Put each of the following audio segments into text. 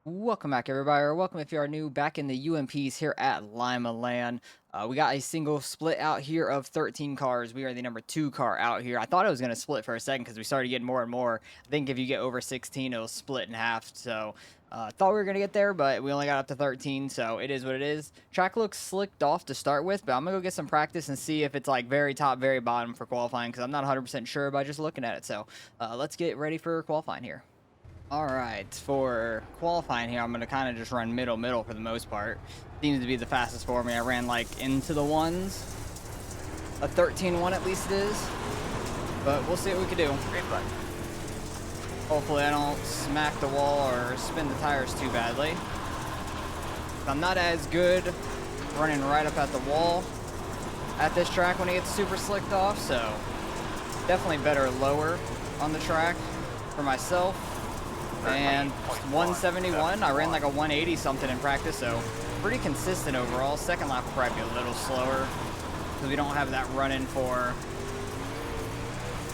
Welcome back, everybody, or welcome if you are new back in the UMPs here at Limaland. We got a single split out here of 13 cars. We are the number 2 car out here. I thought it was going to split for a second because we started getting more and more. I think if you get over 16, it'll split in half. So thought we were going to get there, but we only got up to 13, so it is what it is. Track looks slicked off to start with, but I'm going to go get some practice and see if it's like very top, very bottom for qualifying because I'm not 100% sure by just looking at it. So let's get ready for qualifying here. All right, for qualifying here, I'm going to kind of just run middle for the most part. Seems to be the fastest for me. I ran like into the ones. A 13-1 at least it is. But we'll see what we can do. Hopefully I don't smack the wall or spin the tires too badly. I'm not as good running right up at the wall at this track when it gets super slicked off, so definitely better lower on the track for myself. And 171, I ran like a 180 something in practice, so pretty consistent overall. Second lap will probably be a little slower because we don't have that run-in for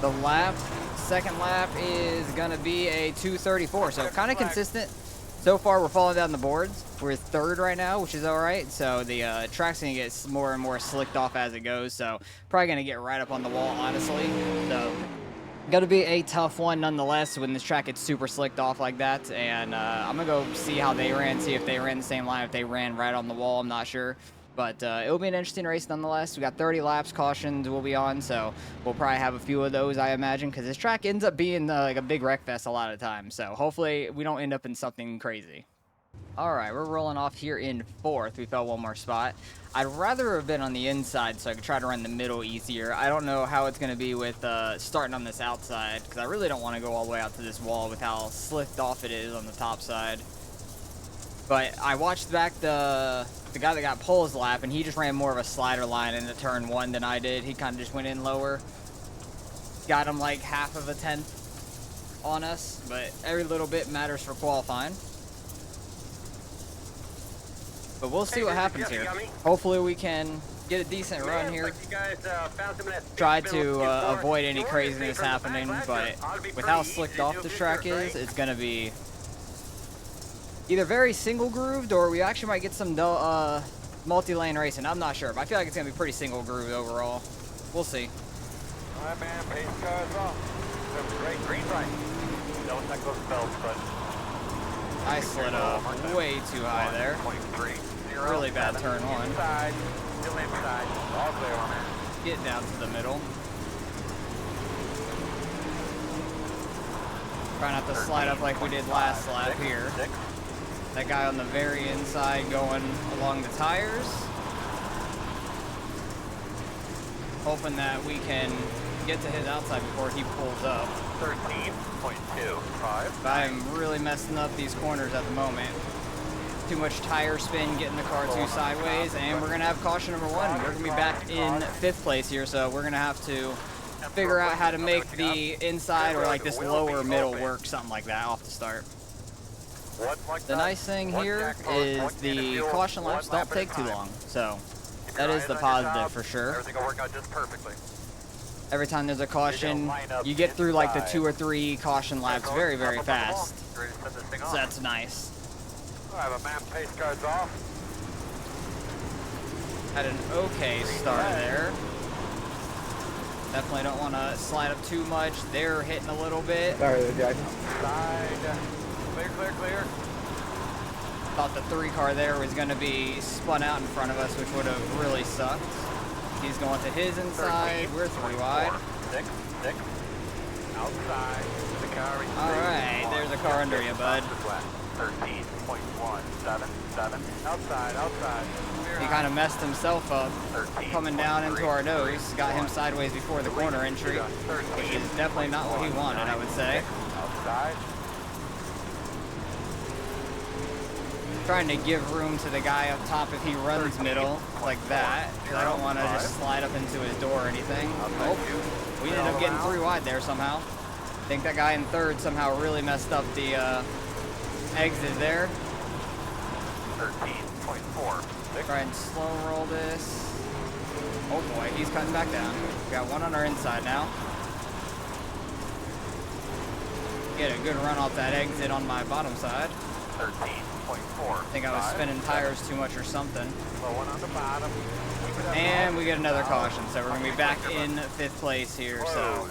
the lap. Second lap is going to be a 234, so kind of consistent. So far, we're falling down the boards. We're third right now, which is all right. So the track's going to get more and more slicked off as it goes, so probably going to get right up on the wall, honestly. So going to be a tough one nonetheless when this track gets super slicked off like that. And I'm going to go see how they ran, see if they ran the same line, if they ran right on the wall. I'm not sure. But it'll be an interesting race nonetheless. We got 30 laps, cautions will be on, so we'll probably have a few of those, I imagine, because this track ends up being like a big wreck fest a lot of times. So hopefully we don't end up in something crazy. All right, we're rolling off here in fourth. We fell one more spot. I'd rather have been on the inside so I could try to run the middle easier. I don't know how it's going to be with starting on this outside because I really don't want to go all the way out to this wall with how slicked off it is on the top side. But I watched back the guy that got Pole's lap, and he just ran more of a slider line into turn one than I did. He kind of just went in lower. Got him like half of a tenth on us, but every little bit matters for qualifying. But we'll see what happens here. Hopefully we can get a decent run here. Try to avoid any craziness happening, but with how slicked off the track is, it's going to be either very single grooved or we actually might get some multi-lane racing. I'm not sure, but I feel like it's going to be pretty single grooved overall. We'll see. All right, man, pace cars off. Great green light. Don't check those belts, but I slid up way too high there. Really bad turn one. Inside, still inside. All clear on that. Get down to the middle. Try not to slide up like we did last lap here. That guy on the very inside going along the tires. Hoping that we can get to his outside before he pulls up. 13.25. But I'm really messing up these corners at the moment. Too much tire spin, getting the car too sideways, and we're going to have caution number one. We're going to be back in 5th place here, so we're going to have to figure out how to make the inside or like this lower middle work, something like that off the start. The nice thing here is the caution laps don't take too long, so that is the positive for sure. Everything will work out just perfectly. Every time there's a caution, you get through like the 2 or 3 caution laps very, very fast. So that's nice. I have a man pace cards off. Had an okay start there. Definitely don't want to slide up too much. They're hitting a little bit. Sorry, Jack. Side. Clear. Thought the 3 car there was going to be spun out in front of us, which would have really sucked. He's going to his inside. We're 3 wide. Six. Outside. The car. All right, there's a car under you, bud. 13.177. Outside. He kind of messed himself up coming down into our nose. Got him sideways before the corner entry, which is definitely not what he wanted, I would say. Outside. Trying to give room to the guy up top if he runs middle like that, because I don't want to just slide up into his door or anything. Oh, we ended up getting 3 wide there somehow. I think that guy in third somehow really messed up the exit there. 13.4. Try and slow roll this. Oh boy, he's cutting back down. We got one on our inside now. Get a good run off that exit on my bottom side. 13. think I was spinning tires too much or something. Slow one on the bottom. And we get another caution, so we're going to be back in 5th place here. So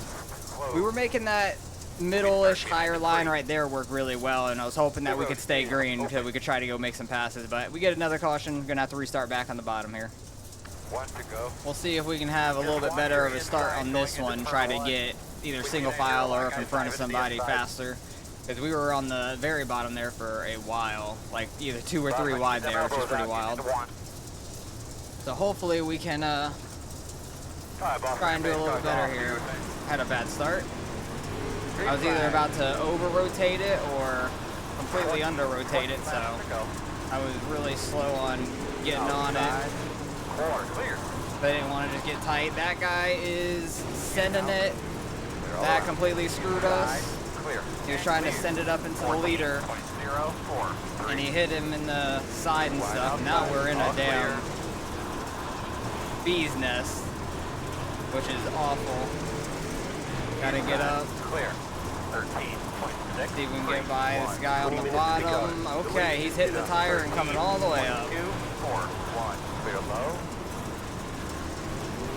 we were making that middle-ish higher line right there work really well, and I was hoping that we could stay green until we could try to go make some passes. But we get another caution. We're going to have to restart back on the bottom here. One to go. We'll see if we can have a little bit better of a start on this one, try to get either single file or up in front of somebody faster. Because we were on the very bottom there for a while, like either 2 or 3 wide there, which is pretty wild. So hopefully we can try and do a little bit better here. Had a bad start. I was either about to over-rotate it or completely under-rotate it, so I was really slow on getting on it. But I didn't want to just get tight. That guy is sending it. That completely screwed us. He was trying to send it up into the leader, and he hit him in the side and stuff. Now we're in a damn bee's nest, which is awful. Gotta get up. Clear. 13.6. See if we can get by this guy on the bottom. Okay, he's hitting the tire and coming all the way up. 2, 4, 1. Clear low.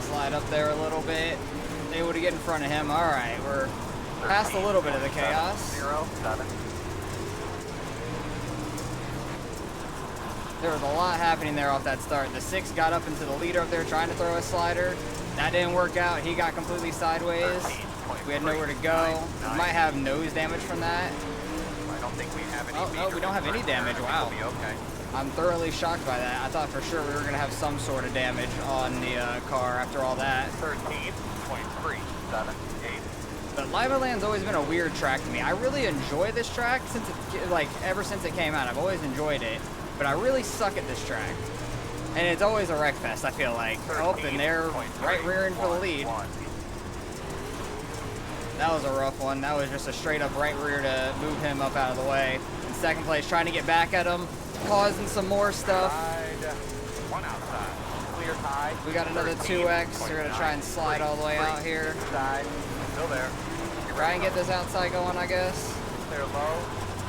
Slide up there a little bit. Able to get in front of him. All right, we're past a little bit of the chaos. 0, 7. There was a lot happening there off that start. The 6 got up into the leader up there trying to throw a slider. That didn't work out. He got completely sideways. We had nowhere to go. We might have nose damage from that. I don't think we have any. Oh, no, we don't have any damage. Wow. Okay. I'm thoroughly shocked by that. I thought for sure we were going to have some sort of damage on the car after all that. 13.3, 7, 8. But Limaland's always been a weird track to me. I really enjoy this track since it, like, ever since it came out. I've always enjoyed it, but I really suck at this track. And it's always a wreck fest, I feel like. Oh, and they're right rearing for the lead. That was a rough one. That was just a straight up right rear to move him up out of the way. In 2nd place, trying to get back at him, causing some more stuff. One outside. Clear high. We got another 2X. We're going to try and slide all the way out here. Side. Still there. Try and get this outside going, I guess. Clear low.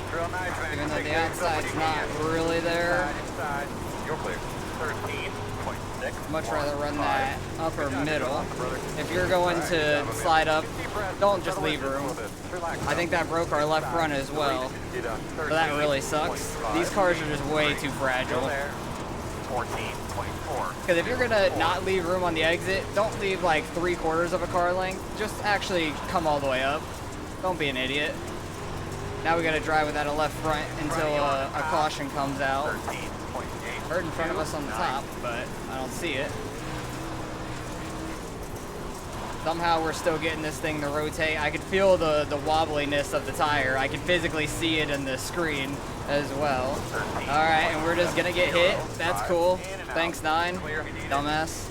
Drill nice. Even though the outside's not really there. Inside. You're clear. 13.6. Much rather run that upper middle. If you're going to slide up, don't just leave room. I think that broke our left front as well. So that really sucks. These cars are just way too fragile. 14.4. Because if you're gonna not leave room on the exit, don't leave like 3/4 of a car length. Just actually come all the way up. Don't be an idiot. Now we gotta drive without a left front until a caution comes out. Heard in front of us on the top, but I don't see it. Somehow we're still getting this thing to rotate. I could feel the wobbliness of the tire. I can physically see it in the screen as well. All right, and we're just gonna get hit. That's cool. Thanks, 9. Dumbass.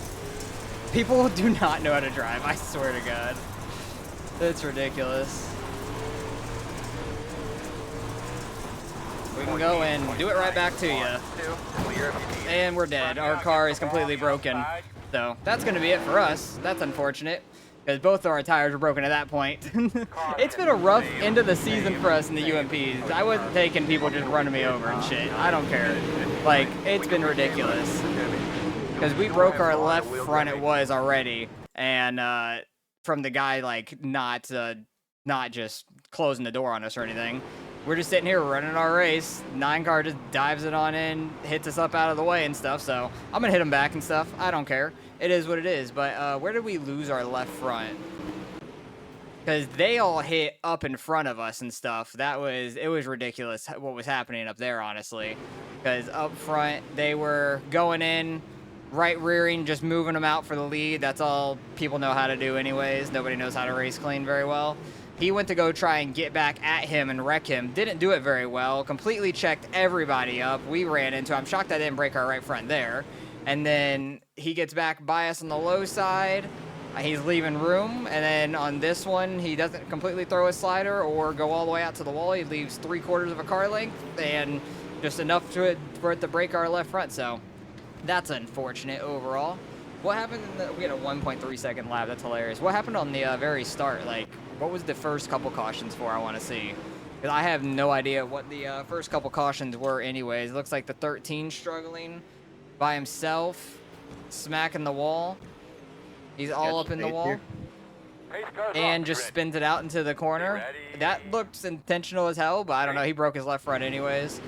People do not know how to drive, I swear to God. It's ridiculous. We can go in, do it right back to you. And we're dead. Our car is completely broken. So that's going to be it for us. That's unfortunate, because both of our tires were broken at that point. It's been a rough end of the season for us in the UMPs. I wasn't taking people just running me over and shit. I don't care. Like, it's been ridiculous. Because we broke our left front, it was already. And from the guy, like, not just closing the door on us or anything. We're just sitting here running our race. 9 car just dives it on in, hits us up out of the way and stuff. So I'm gonna hit him back and stuff. I don't care. It is what it is. But where did we lose our left front? Because they all hit up in front of us and stuff. It was ridiculous what was happening up there, honestly. Because up front they were going in, right rearing, just moving them out for the lead. That's all people know how to do anyways. Nobody knows how to race clean very well. He went to go try and get back at him and wreck him. Didn't do it very well. Completely checked everybody up. We ran into him. I'm shocked I didn't break our right front there. And then he gets back by us on the low side. He's leaving room. And then on this one, he doesn't completely throw a slider or go all the way out to the wall. He leaves 3/4 of a car length and just enough for it to break our left front. So that's unfortunate overall. What happened we had a 1.3 second lap. That's hilarious. What happened on the very start? Like, what was the first couple cautions for? I want to see. Because I have no idea what the first couple cautions were anyways. It looks like the 13 struggling by himself, smacking the wall. He's all Got up in the space wall. here. Pace cars And off. just Ready. spins it out into the corner. Ready. That looks intentional as hell, but I don't know. He broke his left front anyways.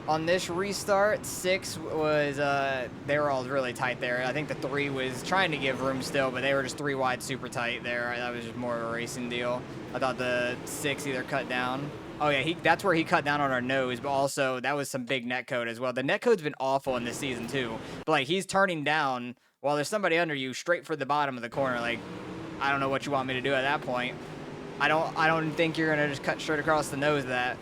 On this restart, 6 was, they were all really tight there. I think the 3 was trying to give room still, but they were just 3 wide super tight there. That was just more of a racing deal. I thought the 6 either cut down. Oh yeah, that's where he cut down on our nose, but also that was some big netcode as well. The netcode's been awful in this season too. But like he's turning down while there's somebody under you straight for the bottom of the corner. Like, I don't know what you want me to do at that point. I don't think you're gonna just cut straight across the nose of that.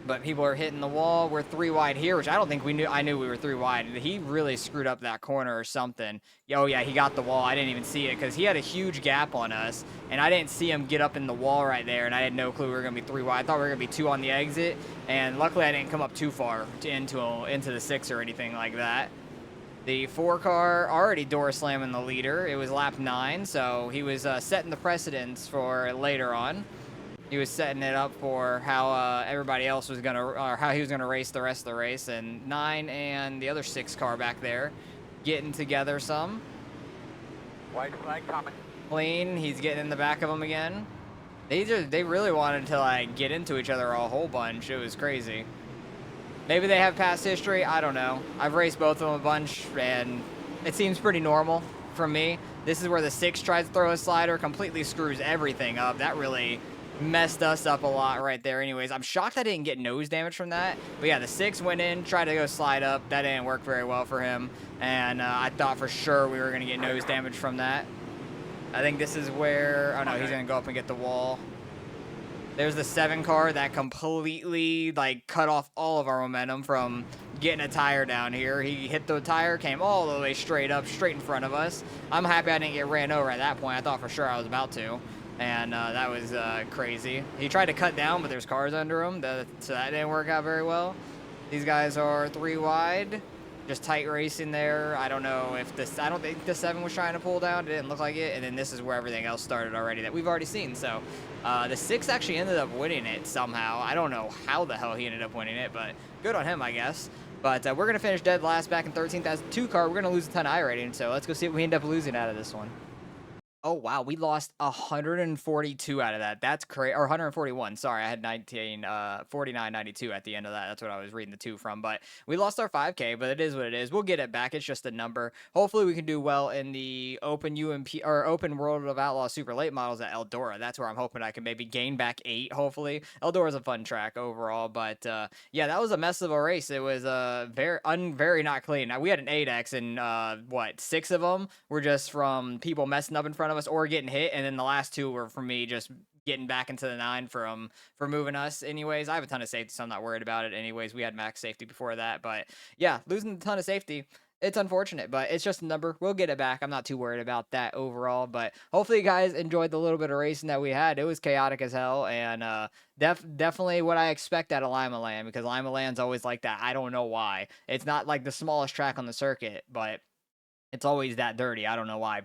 But people are hitting the wall. We're 3 wide here, which I don't think we knew. I knew we were 3 wide. He really screwed up that corner or something. Oh, yeah, he got the wall. I didn't even see it because he had a huge gap on us, and I didn't see him get up in the wall right there, and I had no clue we were going to be 3 wide. I thought we were going to be 2 on the exit, and luckily I didn't come up too far into the 6 or anything like that. The 4 car already door slamming the leader. It was lap 9, so he was setting the precedence for later on. He was setting it up for how everybody else was gonna, or how he was gonna race the rest of the race. And 9 and the other 6 car back there, getting together some. White flag coming. Clean. He's getting in the back of them again. They really wanted to like get into each other a whole bunch. It was crazy. Maybe they have past history. I don't know. I've raced both of them a bunch, and it seems pretty normal from me. This is where the 6 tries to throw a slider, completely screws everything up. That really messed us up a lot right there anyways. I'm shocked I didn't get nose damage from that. But yeah, the 6 went in, tried to go slide up. That didn't work very well for him. And I thought for sure we were going to get nose damage from that. I think this is where... Oh, no, he's going to go up and get the wall. There's the 7 car that completely, like, cut off all of our momentum from getting a tire down here. He hit the tire, came all the way straight up, straight in front of us. I'm happy I didn't get ran over at that point. I thought for sure I was about to. And that was crazy. He tried to cut down, but there's cars under him, so that didn't work out very well. These guys are 3 wide, just tight racing there. I don't know if this, I don't think the 7 was trying to pull down. It didn't look like it. And then this is where everything else started already that we've already seen. So the 6 actually ended up winning it somehow. I don't know how the hell he ended up winning it, but good on him, I guess. But we're going to finish dead last back in 13th as 2 car. We're going to lose a ton of I rating. So let's go see what we end up losing out of this one. Oh, wow. We lost 142 out of that. That's crazy. Or 141. Sorry, I had 49.92 at the end of that. That's what I was reading the 2 from. But we lost our 5K, but it is what it is. We'll get it back. It's just a number. Hopefully, we can do well in the open UMP or open World of Outlaw Super Late models at Eldora. That's where I'm hoping I can maybe gain back 8, hopefully. Eldora's a fun track overall. But yeah, that was a mess of a race. It was very not clean. Now, we had an 8X, and what, 6 of them were just from people messing up in front of us or getting hit, and then the last 2 were from me just getting back into the 9 for moving us anyways. I have a ton of safety, so I'm not worried about it anyways. We had max safety before that, but yeah, losing a ton of safety, it's unfortunate, but it's just a number. We'll get it back. I'm not too worried about that overall, but hopefully you guys enjoyed the little bit of racing that we had. It was chaotic as hell, and definitely what I expect out of Limaland, because Limaland's always like that. I don't know why. It's not like the smallest track on the circuit, but it's always that dirty. I don't know why.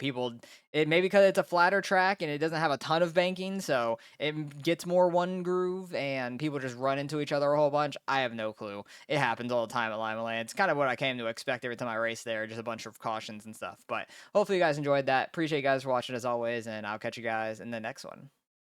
It maybe because it's a flatter track and it doesn't have a ton of banking, so it gets more one groove and people just run into each other a whole bunch. I have no clue. It happens all the time at Limaland. It's kind of what I came to expect every time I race there, just a bunch of cautions and stuff. But hopefully you guys enjoyed that. Appreciate you guys for watching as always, and I'll catch you guys in the next one.